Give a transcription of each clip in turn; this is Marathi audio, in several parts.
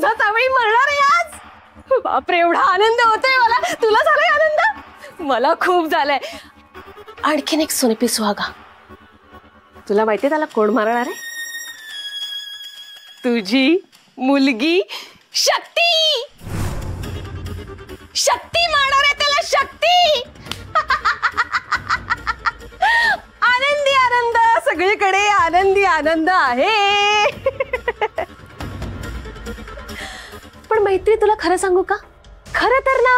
तुझा जावई मरणार आहे आज. बापरे, एवढा आनंद होतोय मला. तुला झालाय आनंद? मला खूप झालाय. आणखीन एक सोनेपी सुहागा. तुला माहितीये त्याला कोण मारणार आहे? तुझी मुलगी शक्ती. शक्ती मारणार आहे त्याला, शक्ती. आनंदी आनंद, सगळीकडे आनंदी आनंद आहे. पण मैत्री, तुला खरं सांगू का? खरं तर ना,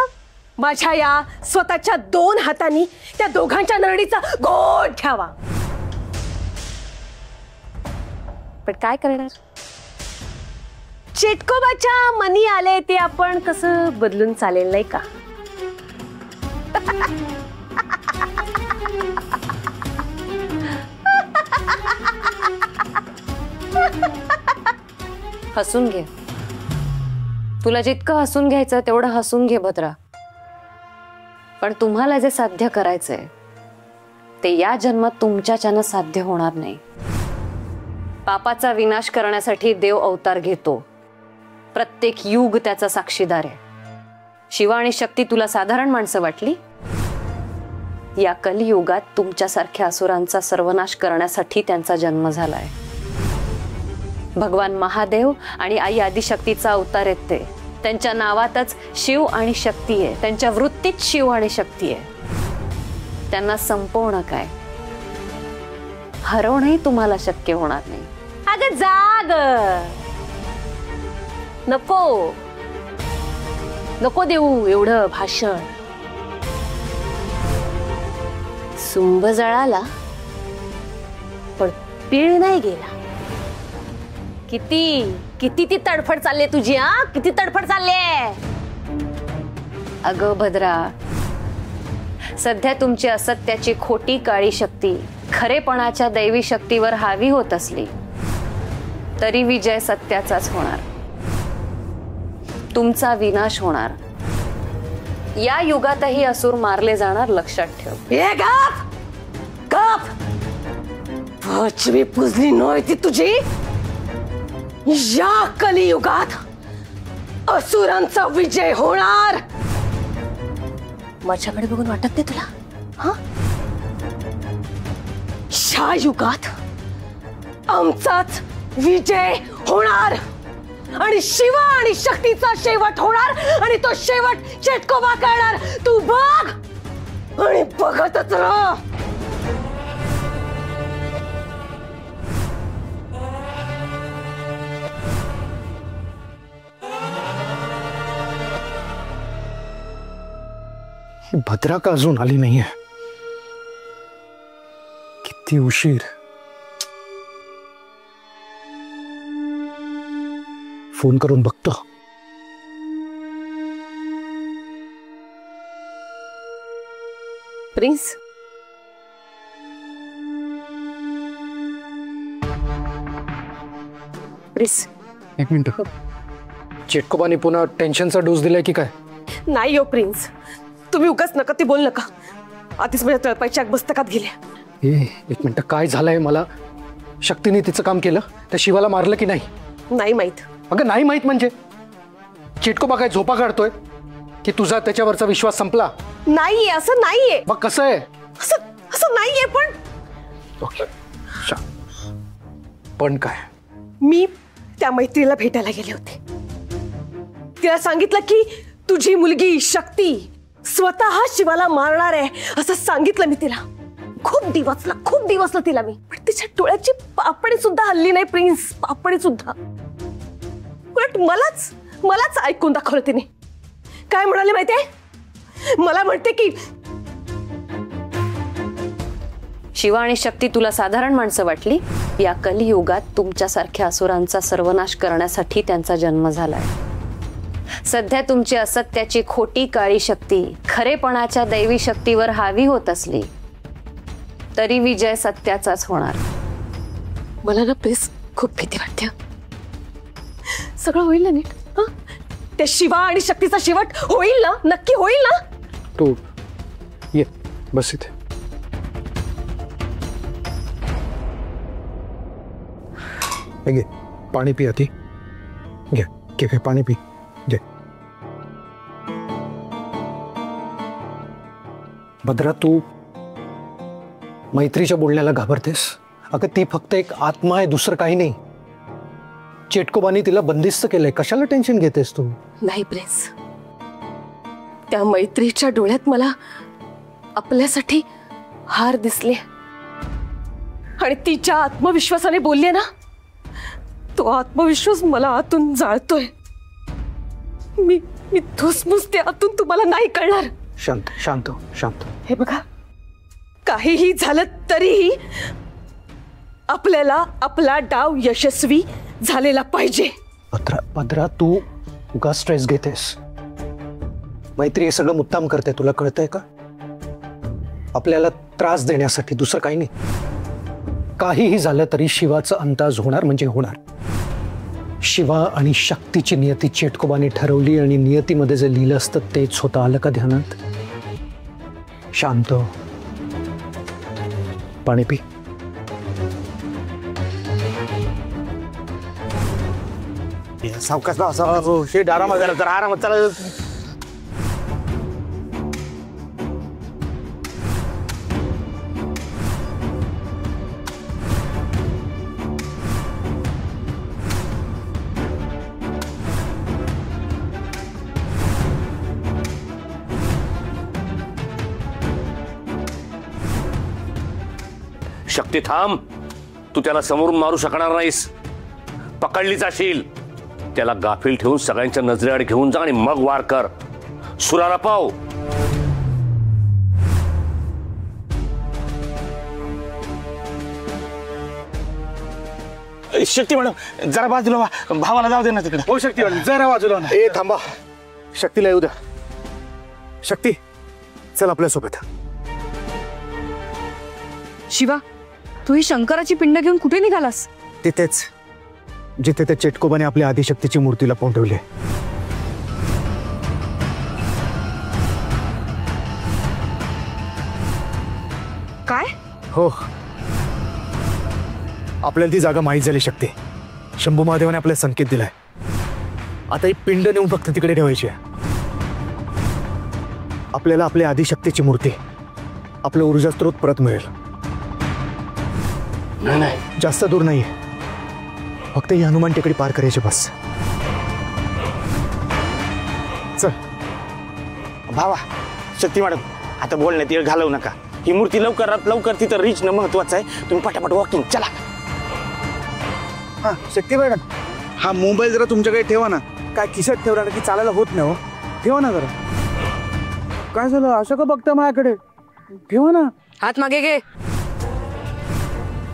माझ्या या स्वतःच्या 2 हातांनी त्या दोघांच्या नरडीचा गोठ घ्यावा. पण काय करणार? चेटकोबाच्या मनी आले ते आपण कसं बदलून चालेल, नाही का? हसून घे. तुला जितकं हसून घ्यायचं तेवढं हसून घे भद्रा. पण तुम्हाला जे साध्य करायचंय ते या जन्मात तुमच्याच्यानं साध्य होणार नाही. पापाचा विनाश करण्यासाठी देव अवतार घेतो. प्रत्येक युग त्याचा साक्षीदार आहे. शिव आणि शक्ती तुला साधारण माणसं वाटली? या कलियुगात तुमच्यासारख्या असुरांचा सर्वनाश करण्यासाठी त्यांचा जन्म झालाय. भगवान महादेव आणि आई आदिशक्तीचा अवतार आहेत ते. त्यांच्या नावातच शिव आणि शक्ती आहे. त्यांच्या वृत्तीत शिव आणि शक्ती आहे. त्यांना संपवणं काय, हरवणंही तुम्हाला शक्य होणार नाही. अगं जाग, नको नको देऊ एवढं भाषण. सुंभ जळाला पण पीळ नाही गेला. किती किती ती तडफड चालली तुझी. हा, किती तडफड चालली. अगं भद्रा, सध्या तुमची असत्याची खोटी काळी शक्ती खरेपणाच्या दैवी शक्तीवर हावी होत असली तरी विजय सत्याचाच होणार. तुमचा विनाश होणार. या युगातही असुर मारले जाणार, लक्षात ठेव. हे गप गप. पचवी पुजली नव्हती तुझी. या कलियुगात असुरांचा विजय होणार. माझ्याकडे बघून वाटत नाही तुला? हा, या युगात आमचाच विजय होणार आणि शिव आणि शक्तीचा शेवट होणार आणि तो शेवट चेटकोबा करणार. तू बघ आणि बघतच राह. भद्रा का अजून आली नाहीये? किती उशीर. फोन करून बघतो. प्रिन्स, प्रिन्स, एक मिनिट. चेटकोबाने पुन्हा टेन्शनचा डोस दिलाय की काय? नाही हो प्रिन्स, तुम्ही उगाच नका ते बोल नका. आधीच माझ्या तळपायच्या मस्तकात गेल्या. एक मिनिट, काय झालंय? मला शक्तीने तिचं काम केलं, त्या शिवाला मारलं की नाही? नाही माहित. अगं नाही माहित म्हणजे? चेटकोबा काय झोपा काढतोय की तुझा त्याच्यावरचा विश्वास संपला? नाहीये, असं नाहीये. मग कसं आहे? असं नाहीये. पण काय? मी त्या मैत्रीला भेटायला गेले होते. तिला सांगितलं की तुझी मुलगी शक्ती स्वतः शिवाला मारणार आहे असं सांगितलं मी तिला. खूप दिवसला तिला मी. पण तिच्या डोळ्याची पापणी सुद्धा हल्ली नाही प्रिन्स, पापणी सुद्धा. पण मलाच ऐकून दाखवलं तिने. काय म्हणाले माहितीये? मला म्हणते की शिव आणि शक्ती तुला साधारण माणसं वाटली? या कलियुगात तुमच्यासारख्या असुरांचा सर्वनाश करण्यासाठी त्यांचा जन्म झालाय. सध्या तुमची असत्याची खोटी काळी शक्ती खरेपणाच्या दैवी शक्तीवर हावी होत असली तरी विजय सत्याचाच होणार. मला ना प्लीज खूप भीती वाटते. सगळं होईल ना नीट? त्या शिवा आणि शक्तीचा शेवट होईल ना? नक्की होईल ना? तू ये बस इथे. घे पाणी पिया ती. घे. घे पाणी पी घे. भद्रा, तू मैत्रीच्या बोलण्याला घाबरतेस? अगं ती फक्त एक आत्मा आहे, दुसरं काही नाही. चेटकोबानी तिला बंदिस्त केलंय, कशाला टेन्शन घेतेस तू? नाही प्रिन्स, त्या मैत्रीच्या डोळ्यात मला आपल्यासाठी हार दिसले आणि तिच्या आत्मविश्वासाने बोलले ना, तो आत्मविश्वास मला आतून जाळतोय. मी धुसमुस ते आतून तुम्हाला नाही कळणार. शांत शांत शांत. हे बघा, काहीही झालं तरीही आपल्याला आपला डाव यशस्वी झालेला पाहिजे. भद्रा, तू उगा स्ट्रेस घेतेस. मैत्री हे सगळं मुद्दाम करते, तुला कळतंय का? आपल्याला त्रास देण्यासाठी, दुसरं काही नाही. काहीही झालं तरी शिवाचा अंदाज होणार म्हणजे होणार. शिवा आणि शक्तीची नियती चेटकोबाने ठरवली आणि नियतीमध्ये जे लिहिलं असतं तेच होतं. आलं का ध्यानात? शांत, पाणी पी. सावकाश भाऊ, शेट आरामात झाला तर आरामात चला. शक्ती थांब, तू त्याला समोरून मारू शकणार नाहीस. पकडलीच असेल, त्याला गाफील ठेवून सगळ्यांच्या नजरेआड घेऊन जा आणि मग वार कर. सुराला पाव. शक्ती मॅडम जरा बाजूला वा, भावाला जाऊ दे ना तिकडे. हो शक्ती मॅडम, जरा बाजूला. ए थांबा, शक्तीला येऊ द्या. शक्ती चल आपल्यासोबत. शिवा, तू ही शंकराची पिंड घेऊन कुठे निघालास? तिथेच जिथे त्या चेटकोबाने आपल्या आदिशक्तीची मूर्ती लपवून ठेवली. काय? हो, आपल्याला ती जागा माहीत झाली. शक्ती, शंभू महादेवाने आपल्याला संकेत दिलाय. आता ही पिंड नेऊन फक्त तिकडे ठेवायची आहे. आपल्याला आपल्या आदिशक्तीची मूर्ती, आपलं ऊर्जा स्रोत परत मिळेल. नाही, जास्त दूर नाहीये, फक्त ही हनुमान टेकडी पार करायची बस. चल भावा. शक्ती मॅडम, आता बोलण्यात वेळ घालवू नका. ही मूर्ती लवकरात लवकर तिथं रीच न महत्वाचं आहे. तुम्ही पटापट वॉकिंग चला. हा शक्ती मॅडम, हा मोबाईल जरा तुमच्याकडे ठेवा ना. काय खिशात ठेवला की चालायला होत नाही. हो ठेवा ना जरा. काय झालं असं का बघता माझ्याकडे? ठेवा ना. हात मागे घे.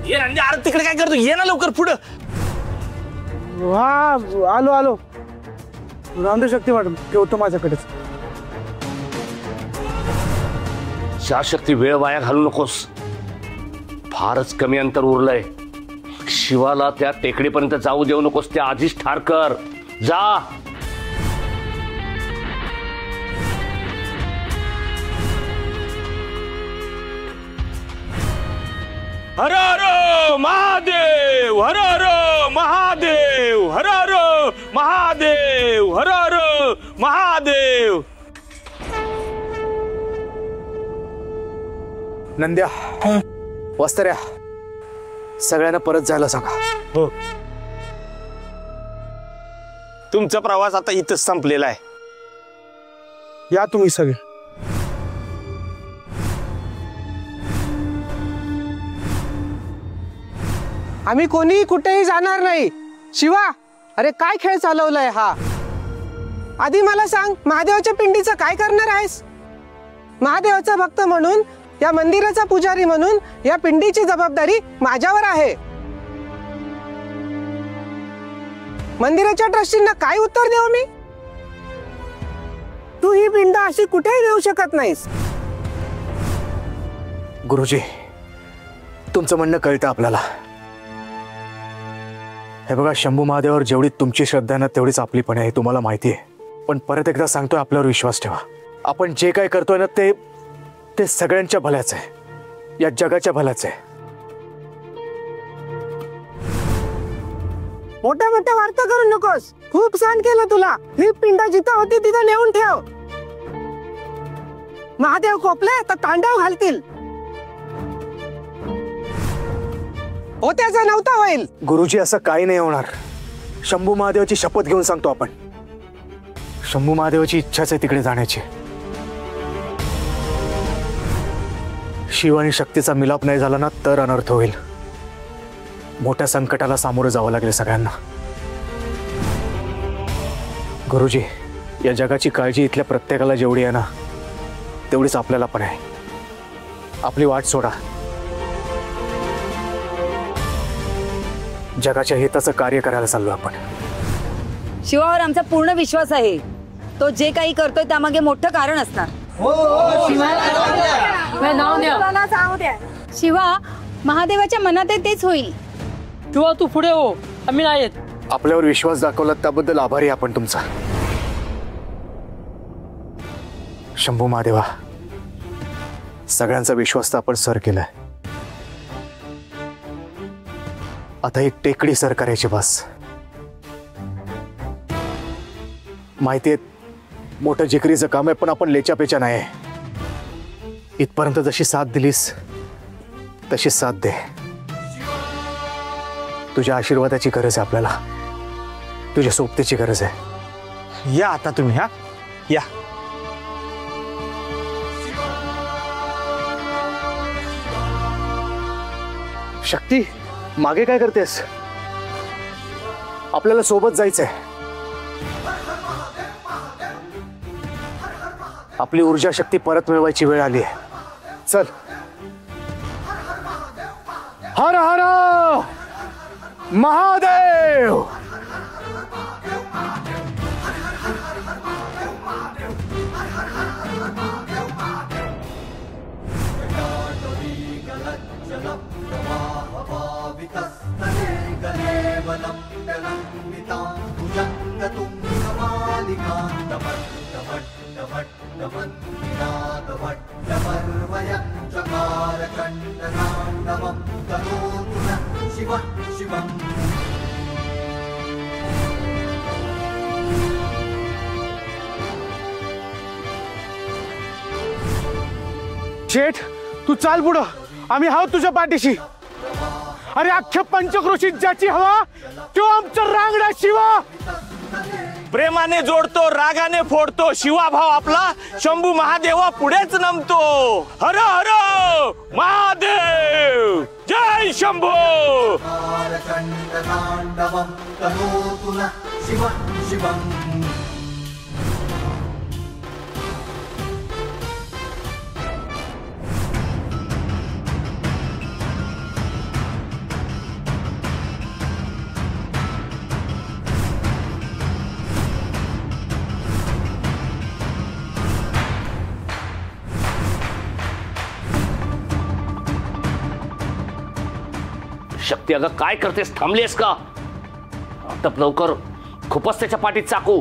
ये रंजा, अरे तिकडे काय करतो? ये ना लवकर पुढं. हा आलो आलो. रामदेव शक्ती मॅडम, ठेवतो माझ्याकडेच. शक्ती वेळ वाया घालू नकोस. फारच कमी अंतर उरलंय. शिवाला त्या टेकडीपर्यंत जाऊ देऊ नकोस. त्या आधीच ठार कर. जा. हर हर महादेव, हर हर महादेव, हर हर महादेव, हर हर महादेव. नंद्या, वस्त्र्या, सगळ्यांना परत जायला सांगा. हो, तुमचा प्रवास आता इथंच संपलेला आहे. या तुम्ही सगळे. आम्ही कोणी कुठेही जाणार नाही. शिवा, अरे काय खेळ चालवलाय हा? आधी मला सांग, महादेवाच्या पिंडीचं काय करणार आहेस? महादेवाचा भक्त म्हणून, या मंदिराचा पुजारी म्हणून या पिंडीची जबाबदारी माझ्यावर आहे. मंदिराच्या ट्रस्टींना काय उत्तर देऊ मी? तू ही पिंड अशी कुठेही देऊ शकत नाहीस. गुरुजी, तुमचं म्हणणं कळतं आपल्याला. हे बघा, शंभू महादेवावर जेवढी तुमची श्रद्धा ना तेवढीच आपली पण आहे, तुम्हाला माहिती आहे. पण परत एकदा सांगतोय, आपल्यावर विश्वास ठेवा. आपण जे काय करतोय ना ते सगळ्यांच्या भल्याचं आहे, या जगाच्या भल्याचं आहे. मोठ्या मोठ्या वार्ता करू नकोस. खूप सहन केलं तुला. ही पिंड जिथं होती तिथं नेऊन ठेव. महादेव खोपले तर तांडव घालतील. होत्याचा नव्हता होईल. गुरुजी, असं काही नाही होणार. शंभू महादेवाची शपथ घेऊन सांगतो आपण. शंभू महादेवाची इच्छाच आहे तिकडे जाण्याची. शिव आणि शक्तीचा मिलाप नाही झाला ना तर अनर्थ होईल. मोठ्या संकटाला सामोरं जावं लागेल सगळ्यांना. गुरुजी, या जगाची काळजी इथल्या प्रत्येकाला जेवढी आहे ना तेवढीच आपल्याला पण आहे. आपली वाट सोडा. जगाच्या हिताचं कार्य करायला चाललो आपण. शिवावर आमचा पूर्ण विश्वास आहे. तो जे काही करतोय त्यामागे मोठं कारण असणार. शिवा, महादेवाच्या मनात आहे तेच होईल. शिवा तू पुढे हो, आम्ही नाही येत. आपल्यावर विश्वास दाखवला त्याबद्दल आभारी आपण तुमचा. शंभू महादेवा, सगळ्यांचा विश्वास तर आपण सर केलाय. आता एक टेकडी सर करायची बस. माहितीये मोठं जिकरीचं काम आहे, पण आपण लेच्यापेच्या नाही. इथपर्यंत जशी साथ दिलीस तशीच साथ दे. तुझ्या आशीर्वादाची गरज आहे आपल्याला. तुझ्या सोबतीची गरज आहे. या आता तुम्ही. हा या. शक्ती, मागे काय करतेस? आपल्याला सोबत जायचंय. आपली ऊर्जा शक्ती परत मिळवायची वेळ आली आहे. चल. हर हर महादेव. शेठ, तू चाल पुढं. आम्ही आहोत तुझ्या पाठीशी. अरे अख्ख्या पंचक्रोशीत ज्याची हवा तो आमचा रांगडा शिवा. प्रेमाने जोडतो, रागाने फोडतो. शिवा भाव आपला शंभू महादेवा पुढेच नमतो. हर हर महादेव. जय शंभू. शक्ती, अगं काय करतेस? थांबलीस का? आता लवकर खूपच त्याच्या पाठीत चाकू.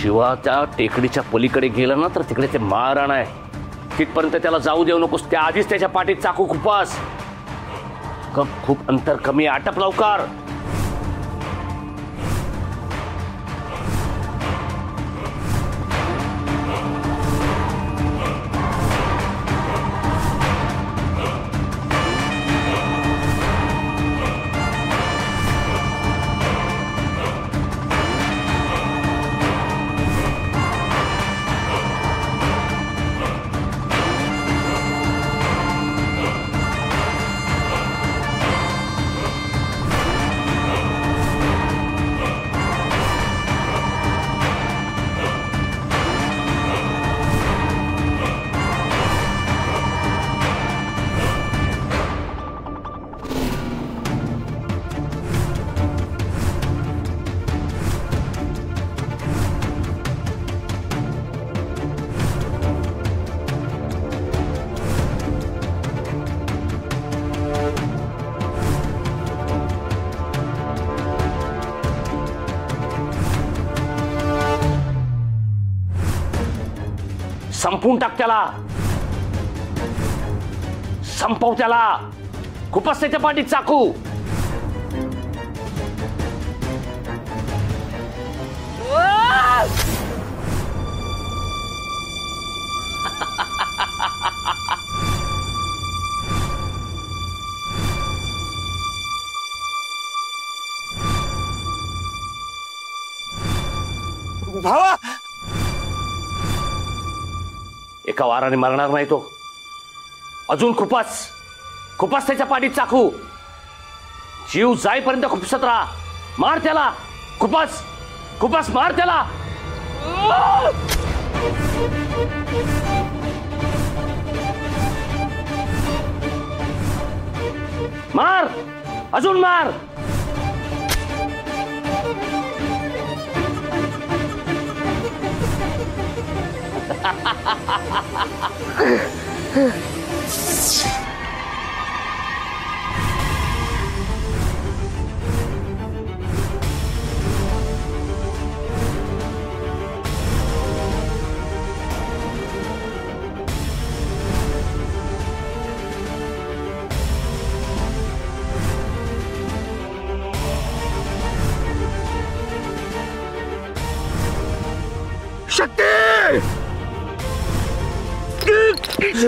शिवा त्या टेकडीच्या पलीकडे गेला ना तर तिकडे ते माळरान आहे. तिथपर्यंत त्याला जाऊ देऊ नकोस. त्या आधीच त्याच्या पाठीत चाकू खूपच. खूप अंतर कमी. आटप लवकर. संपून टाक त्याला. संपव त्याला. खूपच त्याच्या पाठीत चाकू. भावा एका वाराने मरणार नाही तो. अजून खुपास खुपास त्याच्या पाठीत चाकू. जीव जाईपर्यंत खुपसत राहा. मार त्याला. खुपास खुपास मार त्याला. मार अजून मार.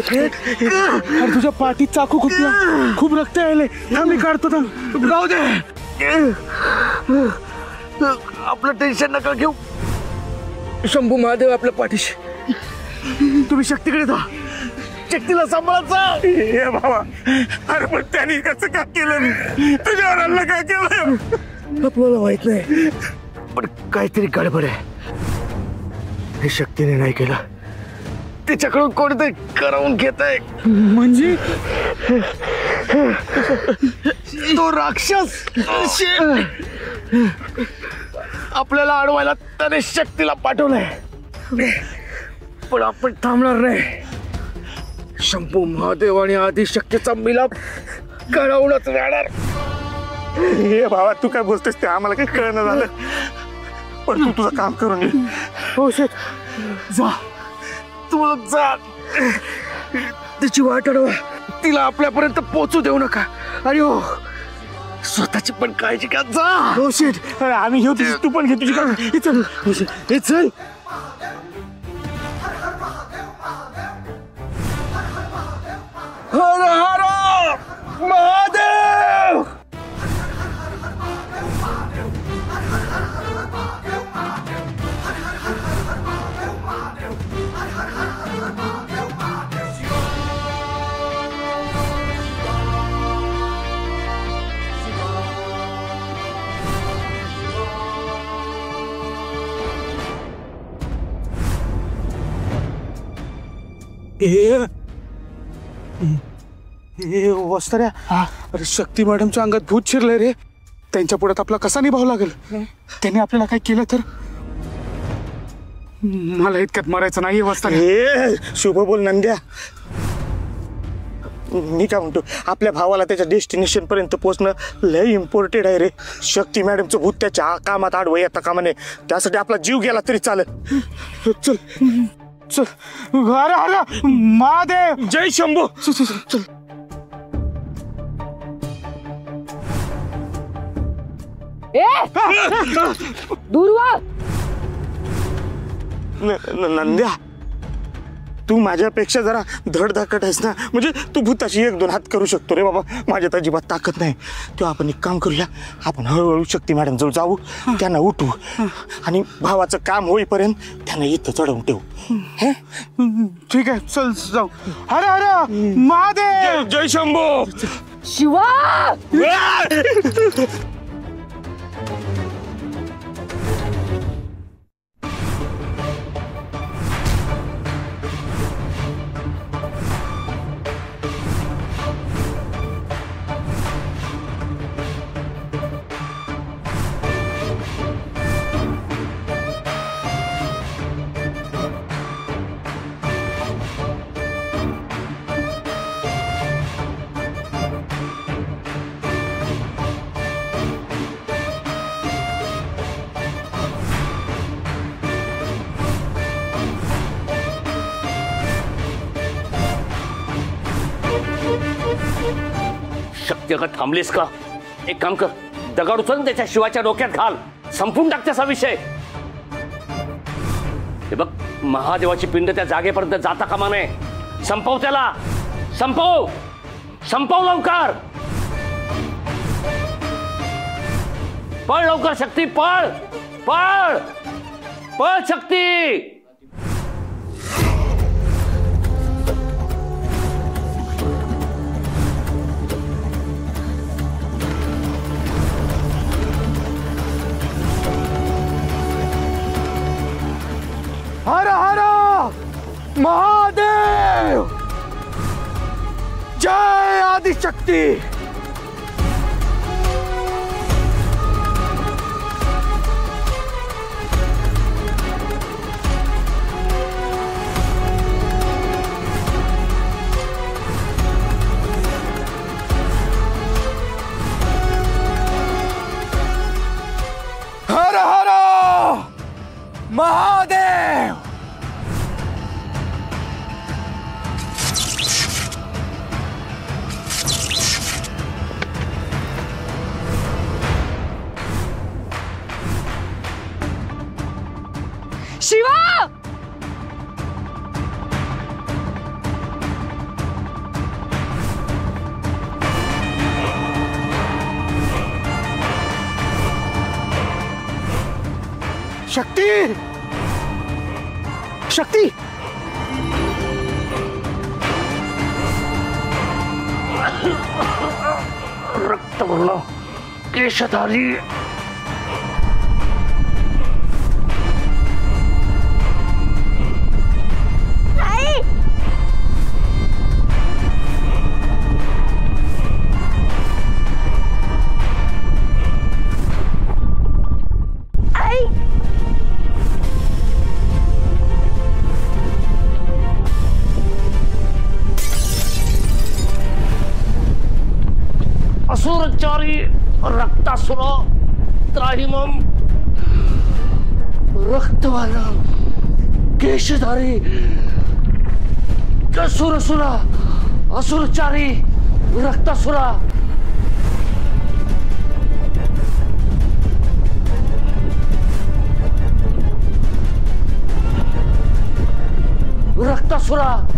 अरे तुझ्या पाठीत चाकू खुपला. खूप रक्त आले. मी काढतो. जाऊ दे. आपलं टेन्शन नका घेऊ. शंभू महादेव आपल्या पाठीशी. तुम्ही शक्तीकडे जा. शक्तीला सांभाळायचा. हे बाबा अरे पण त्याने कसं का केलं. तुझ्यावर अल्ला काय केलं आपल्याला माहित नाही. पण काहीतरी गडबड आहे. हे शक्तीने नाही केलं. त्याच्याकडून कोणीतरी करवून घेत आहे. म्हणजे तो राक्षस आपल्याला अडवायला त्याने शक्तीला पाठवलंय. पण आपण थांबणार नाही. शंभू महादेव आणि आदिशक्तीचा मिलाप करवूनच राहणार. हे भावा तू काय बोलतोस ते आम्हाला काही कळणं झालं. पण तू तुझं काम करून घे. हो शेत जा. तू जा. तिची वाट अडवा. तिला आपल्यापर्यंत पोहोचू देऊ नका. अरे हो स्वतःची पण काळजी घ्या. जा. हो शेट आम्ही घेऊ. तू पण घे तुझी काळजी. चल चल. हर हर महादेव. वस्ताऱ्या अरे शक्ती मॅडमच्या अंगात भूत शिरलंय रे. त्यांच्या पुढ्यात आपला कसा निभाव लागेल. त्यांनी आपल्याला काय केलं तर. मला इतक्यात मरायचं नाहीये वस्ताऱ्या. शुभ बोल नंद्या. मी काय म्हणतो आपल्या भावाला त्याच्या डेस्टिनेशन पर्यंत पोहोचणं लय इम्पॉर्टंट आहे रे. शक्ती मॅडमचं भूत त्याच्या कामात आडवं येता कामा नये. त्यासाठी आपला जीव गेला तरी चालेल. चल चल. अरे अरे महादेव. जय शंभू. चल. दूरवा. नंद्या तू माझ्यापेक्षा जरा धडधाकट आहेस ना. म्हणजे तू भूताशी 1-2 हात करू शकतो रे बाबा. माझ्यात अजिबात ताकद नाही. तेव्हा आपण एक काम करूया. आपण हळूहळू शक्ती मॅडम जवळ जाऊ. त्यांना उठवू आणि भावाचं काम होईपर्यंत त्यांना इथं चढवून ठेवू. ठीक आहे चल जाऊ. अरे अरे महादेव. जय शंभू. शिवा. शक्ती अगं थांबलीस का. एक काम कर. दगड उचल त्याच्या शिवाच्या डोक्यात घाल. संपून टाक त्याचा विषय. हे बघ महादेवाची पिंड त्या जागेपर्यंत जाता कामा नये. संपव त्याला. संपव संपव लवकर. पळ लवकर शक्ती पळ पळ. पळ शक्ती. हर हर महादेव, जय आदिशक्ती. हर हर महादेव. शिवा, शक्ती, शक्ती. रक्तवर्ण केशधारी. असुरचारी रक्तासुर त्राहिमम रक्तवाला केशधारी असुरसुरा असुरचारी रक्तासुरा. रक्तासुरा.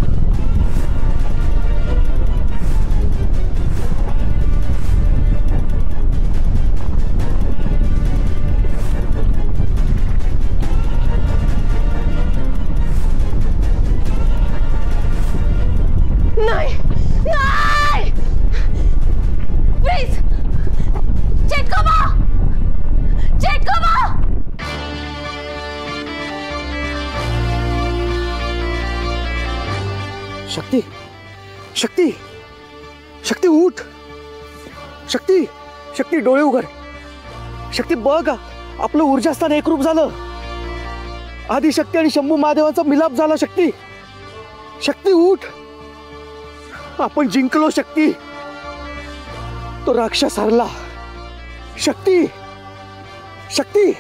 नाही नाही, प्लीज चेटकोबा, चेटकोबा. शक्ती, शक्ती, शक्ती उठ. शक्ती, शक्ती डोळे उघड. शक्ती बघ, आपलं ऊर्जास्थान एकरूप झालं. आदिशक्ती आणि शंभू महादेवांचा मिलाप झाला. शक्ती, शक्ती उठ. आपण जिंकलो. शक्ती, तो राक्षस हरला. शक्ती, शक्ती.